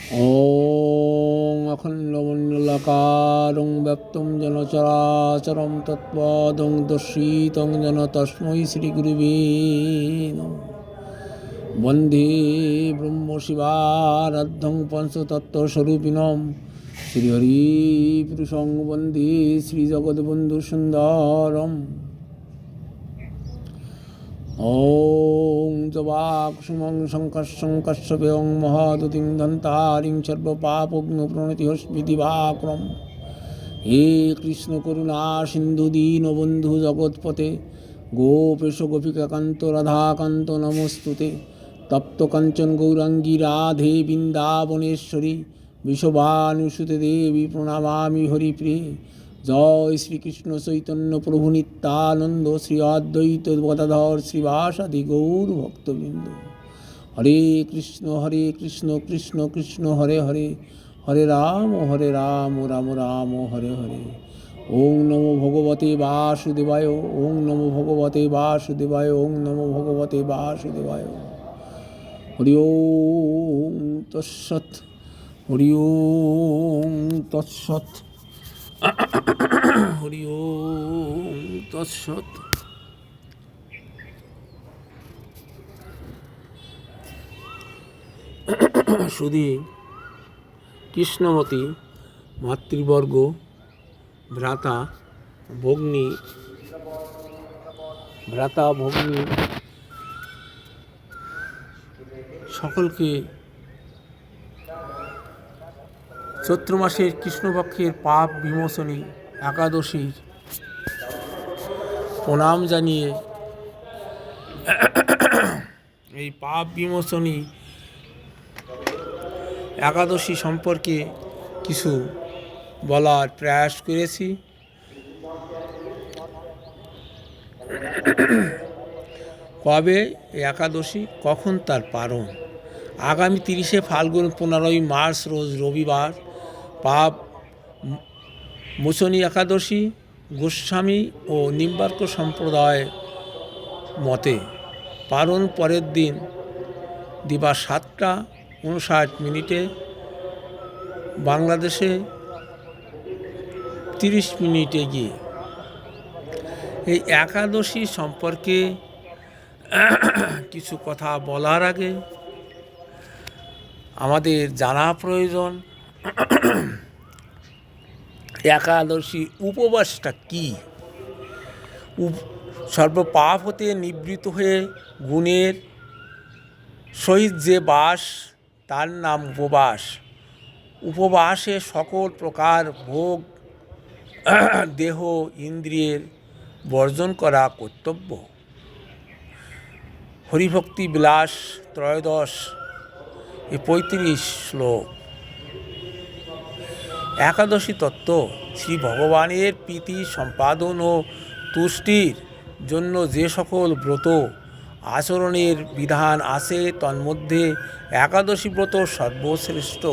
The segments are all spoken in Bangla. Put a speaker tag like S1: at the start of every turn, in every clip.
S1: ॐ अखण्डमण्डलाकारं व्याप्तं येन चराचरं तत्पदं दर्शितं येन तस्मै श्रीगुरुवे नमः। वन्दे ब्रह्मशिवाराध्यं पञ्चतत्त्वस्वरूपिणं श्रीहरिपुरुषं वन्दे श्रीजगद्बन्धुसुन्दरम्। ॐ जवाकुसुमं शङ्कर्षं कश्यपं महादुतिं दन्तारिं सर्वपापघ्नप्रणतिहस्मिदिवाक्रम्। हे कृष्ण करुणा सिन्धु दीनबन्धु जगत्पते गोपेश गोपिकान्त राधाकान्त नमोस्तुते। तप्त काञ्चन गौराङ्गी राधे वृन्दावनेश्वरी विश्वभानुसुते देवी प्रणमामि हरिप्रिये। जय श्री कृष्ण चैतन्य प्रभु नित्यानंद श्री अद्वैत गदाधर श्रीवासादि गौर भक्तबिंद। हरे कृष्ण कृष्ण कृष्ण हरे हरे हरे राम राम राम हरे हरे। ओं नमो भगवते वासुदेवाय ओं नमो भगवते वासुदेवाय ओं नमो भगवते वासुदेवाय। हरि ओं तत्सत् हरि ओं तत्सत् हरि ओम तत्सत्। सुधी कृष्णमती मातृवर्ग भ्राता भग्नी सकलके चैत्र मासेर कृष्णपक्षेर पाप विमोचनी एकादशीर प्रणाम जानिए এই পাপ বিমোচনী একাদশী সম্পর্কে কিছু বলার প্রয়াস করেছি। কবে একাদশী, কখন তার পারণ? আগামী 30শে ফাল্গুন 15ই মার্চ রোজ রবিবার পাপ মোচনী একাদশী। গোস্বামী ও নিম্বার্ক সম্প্রদায় মতে পারণ পরের দিন দিবা 7:59 বাংলাদেশে 30 মিনিটে গিয়ে। এই একাদশী সম্পর্কে কিছু কথা বলার আগে আমাদের জানা প্রয়োজন একাদশী উপবাসটা কি। সর্বপাপ হতে নিবৃত হয়ে গুণের সহিত যে বাস তার নাম উপবাস। উপবাসে সকল প্রকার ভোগ দেহ ইন্দ্রিয়ের বর্জন করা কর্তব্য। হরিভক্তি বিলাস 13:35 শ্লোক। একাদশী তত্ত্ব শ্রী ভগবানের প্রীতি সম্পাদন ও তুষ্টির জন্য যে সকল ব্রত আচরণের বিধান আছে তন্মধ্যে একাদশী ব্রত সর্বশ্রেষ্ঠ।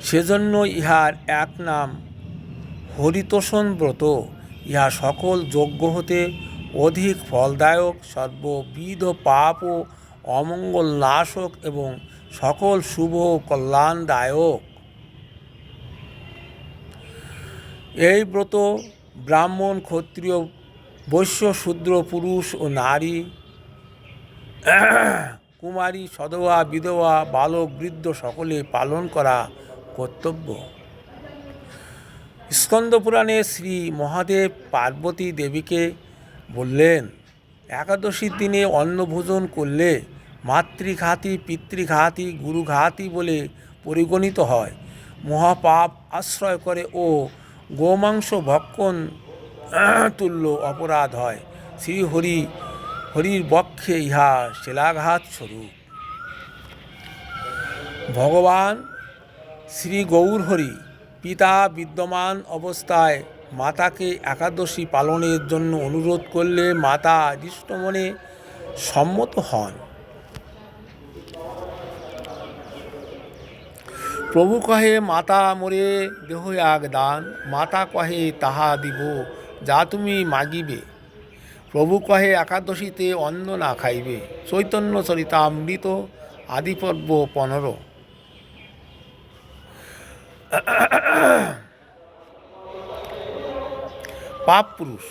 S1: সেজন্য ইহার এক নাম হরিতোষণ ব্রত। ইহা সকল যজ্ঞ হতে অধিক ফলদায়ক, সর্ববিধ পাপ ও অমঙ্গল নাশক এবং সকল শুভ কল্যাণদায়ক। এই ব্রত ব্রাহ্মণ, ক্ষত্রিয়, বৈশ্য, শূদ্র, পুরুষ ও নারী, কুমারী, সধবা, বিধবা, বালক, বৃদ্ধ সকলে পালন করা কর্তব্য। স্কন্দ পুরাণে শ্রী মহাদেব পার্বতী দেবীকে বললেন, একাদশীর দিনে অন্নভোজন করলে মাতৃঘাতী, পিতৃঘাতী, গুরুঘাতী বলে পরিগণিত হয়, মহাপাপ আশ্রয় করে ও গোমাংস ভক্ষণ তুল্য অপরাধ হয়। হরির বক্ষে ইহা শিলাঘাত স্বরূপ। ভগবান শ্রী গৌরহরি পিতা বিদ্যমান অবস্থায় মাতাকে একাদশী পালনের জন্য অনুরোধ করলে মাতা দৃষ্টমনে সম্মত হন। প্রভু কহে, মাতা মোরে দেহ এক দান, মাতা কহে তাহা দিব যা তুমি মাগিবে। প্রভু কহে একাদশীতে অন্ন না খাইবে। চৈতন্য চরিতামৃত আদিপর্ব 15। পাপ পুরুষ।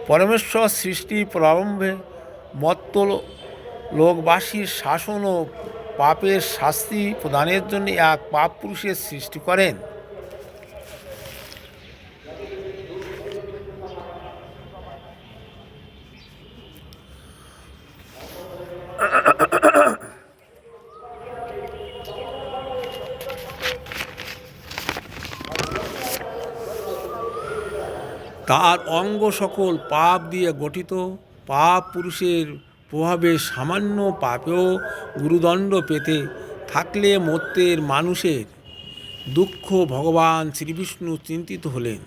S1: পরমেশ্বর সৃষ্টির প্রারম্ভে মত্ত লোকবাসীর শাসন ও পাপের শাস্তি প্রদানের জন্য এক পাপ পুরুষের সৃষ্টি করেন। তার অঙ্গ সকল পাপ দিয়ে গঠিত। পাপ পুরুষের প্রভাবে সামান্য পাপেও গুরুদণ্ড পেতে থাকলে মর্ত্যের মানুষের দুঃখ ভগবান শ্রীবিষ্ণু চিন্তিত হলেন।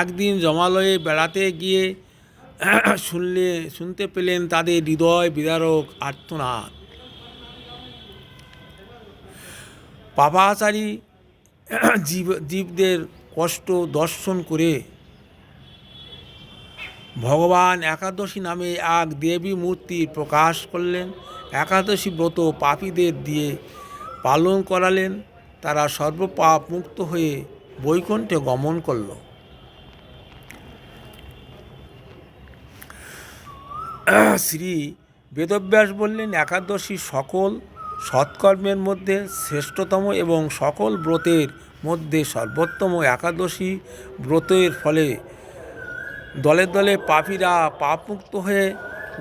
S1: একদিন জমালয়ে বেড়াতে গিয়ে শুনতে পেলেন তাদের হৃদয় বিদারক আর্তনাদ। পাপাচারী জীবদের কষ্ট দর্শন করে ভগবান একাদশী নামে এক দেবী মূর্তির প্রকাশ করলেন। একাদশী ব্রত পাপীদের দিয়ে পালন করালেন। তারা সর্বপাপ মুক্ত হয়ে বৈকুণ্ঠে গমন করল। শ্রী বেদব্যাস বললেন, একাদশী সকল সৎকর্মের মধ্যে শ্রেষ্ঠতম এবং সকল ব্রতের মধ্যে সর্বোত্তম। একাদশী ব্রতের ফলে দলে দলে পাপীরা পাপমুক্ত হয়ে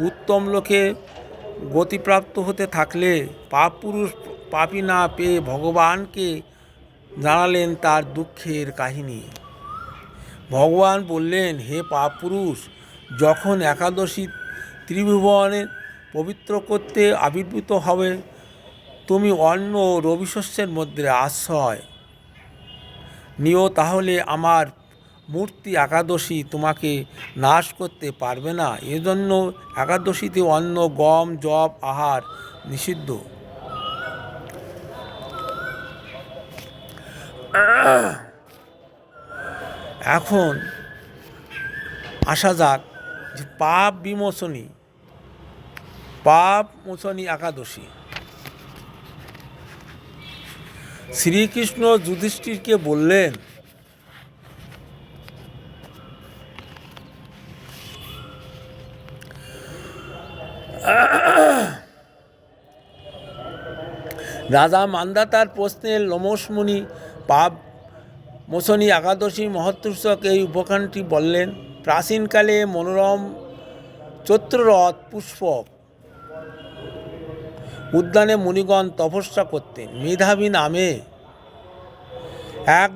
S1: উত্তম লোকে গতিপ্রাপ্ত হতে থাকলে পাপ পুরুষ পাপী না পেয়ে ভগবানকে জানালেন তার দুঃখের কাহিনী। ভগবান বললেন, হে পাপ পুরুষ, যখন একাদশী ত্রিভুবনের পবিত্র করতে আবির্ভূত হবে, তুমি অন্ন ও রবিশস্যের মধ্যে আশ্রয় নিও, তাহলে আমার মূর্তি একাদশী তোমাকে নাশ করতে পারবে না। এজন্য একাদশীতে অন্ন, গম, যব আহার নিষিদ্ধ। এখন আসা যাক যে পাপ মোচনী একাদশী। শ্রীকৃষ্ণ যুধিষ্ঠিরকে বললেন, রাজা মান্ধাতার প্রশ্নের লোমসমুনি পাপ মোচনী একাদশী মহোৎসব এই উপাখ্যানটি বললেন। প্রাচীনকালে মনোরম চৈত্ররথ পুষ্পক উদ্যানে মুনিগণ তপস্যা করতেন। মেধাবী নামে এক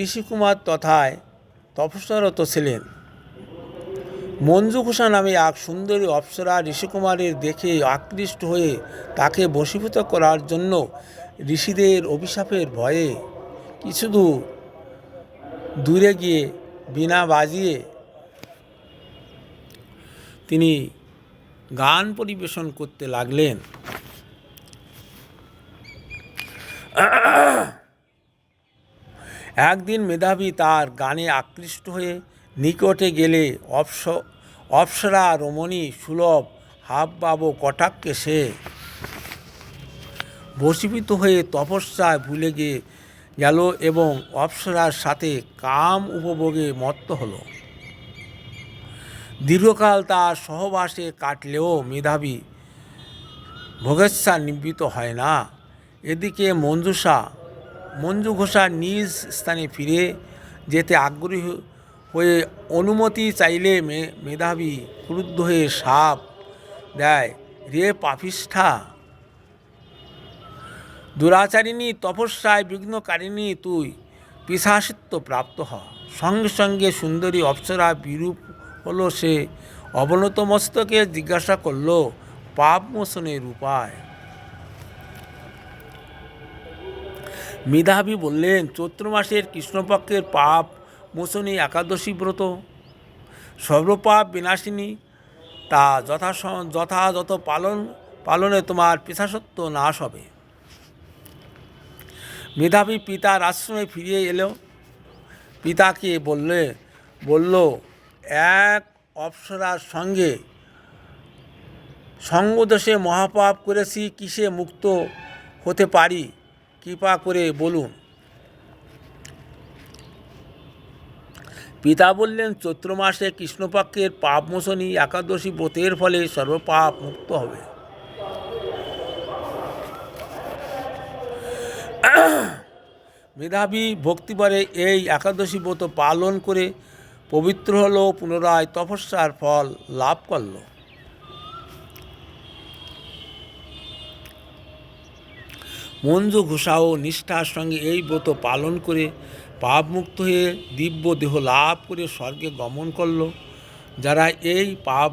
S1: ঋষিকুমার তথায় তপস্যারত ছিলেন। মঞ্জুঘোষা নামে এক সুন্দরী অপ্সরা ঋষিকুমারের দেখে আকৃষ্ট হয়ে তাকে বশীভূত করার জন্য ঋষিদের অভিশাপের ভয়ে কিছু দূরে গিয়ে বীণা বাজিয়ে তিনি গান পরিবেশন করতে লাগলেন। একদিন মেধাবী তার গানে আকৃষ্ট হয়ে নিকটে গেলে অপ্সরা রমণী সুলভ হাবভাব কটাক্ষে সে বশীভূত হয়ে তপস্যায় ভুলে গেল এবং অপ্সরার সাথে কাম উপভোগে মত্ত হল। দীর্ঘকাল তার সহবাসে কাটলেও মেধাবী ভোগেচ্ছা নিবৃত্ত হয় না। এদিকে মঞ্জুঘোষা নিজ স্থানে ফিরে যেতে আগ্রহী হয়ে অনুমতি চাইলে মেধাবী ক্রুদ্ধ হয়ে শাপ দেয়, রে পাপিষ্ঠা, দুরাচারিণী, তপস্যায় বিঘ্নকারিণী, তুই পিশাচিত্ব প্রাপ্ত হ। সঙ্গে সঙ্গে সুন্দরী অপ্সরা বিরূপ হল। সে অবনত মস্তকে জিজ্ঞাসা করল পাপ মোচনের উপায়। মেধাবী বললেন, চৈত্র মাসের কৃষ্ণপক্ষের পাপ মোচনী একাদশী ব্রত সর্বপাপ বিনাশিনী। তা যথাযথ পালনে তোমার পিশাচত্ব নাশ হবে। মেধাবী পিতার আশ্রমে ফিরে এলো। পিতাকে বলল, এক অপ্সরার সঙ্গে সঙ্গদোষে মহাপাপ করেছি, কিসে মুক্ত হতে পারি, কৃপা করে বলুন। পিতা বললেন, চৈত্র মাসে কৃষ্ণপক্ষের পাপমোচনী একাদশী ব্রতের ফলে সর্বপাপ মুক্ত হবে। মেধাবী ভক্তিভরে এই একাদশী ব্রত পালন করে পবিত্র হলো, পুনরায় তপস্যার ফল লাভ করল। মঞ্জু ঘোষাও নিষ্ঠার সঙ্গে এই ব্রত পালন করে পাপমুক্ত হয়ে দিব্য দেহ লাভ করে স্বর্গে গমন করল। যারা এই পাপ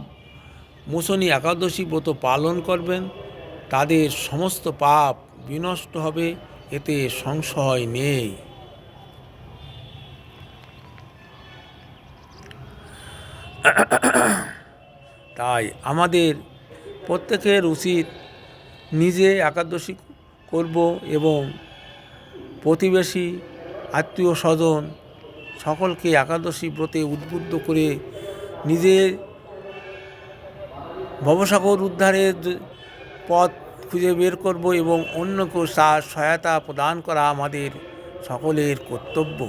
S1: মোচনী একাদশী ব্রত পালন করবেন তাদের সমস্ত পাপ বিনষ্ট হবে, এতে সংশয় নেই। তাই আমাদের প্রত্যেকের উচিত নিজে একাদশী করব এবং প্রতিবেশী, আত্মীয় স্বজন সকলকে একাদশী ব্রতে উদ্বুদ্ধ করে নিজের ভবসাগর উদ্ধারের পথ খুঁজে বের করব এবং অন্যকে তার সহায়তা প্রদান করা আমাদের সকলের কর্তব্য।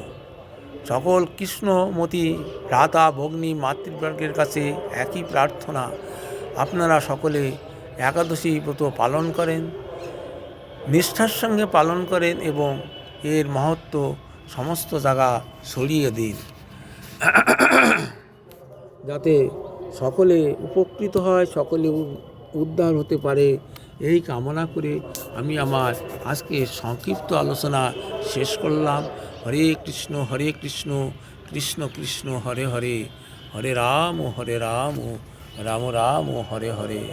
S1: সকল কৃষ্ণমতী ভ্রাতা ভগ্নী মাতৃবর্গের কাছে একই প্রার্থনা, আপনারা সকলে একাদশী ব্রত পালন করেন, নিষ্ঠার সঙ্গে পালন করেন এবং এর মহত্ব সমস্ত জায়গা ছড়িয়ে দিন, যাতে সকলে উপকৃত হয়, সকলে উদ্ধার হতে পারে। এই কামনা করে আমি আমার আজকে সংক্ষিপ্ত আলোচনা শেষ করলাম। হরে কৃষ্ণ কৃষ্ণ কৃষ্ণ হরে হরে, হরে রাম রাম রাম হরে হরে।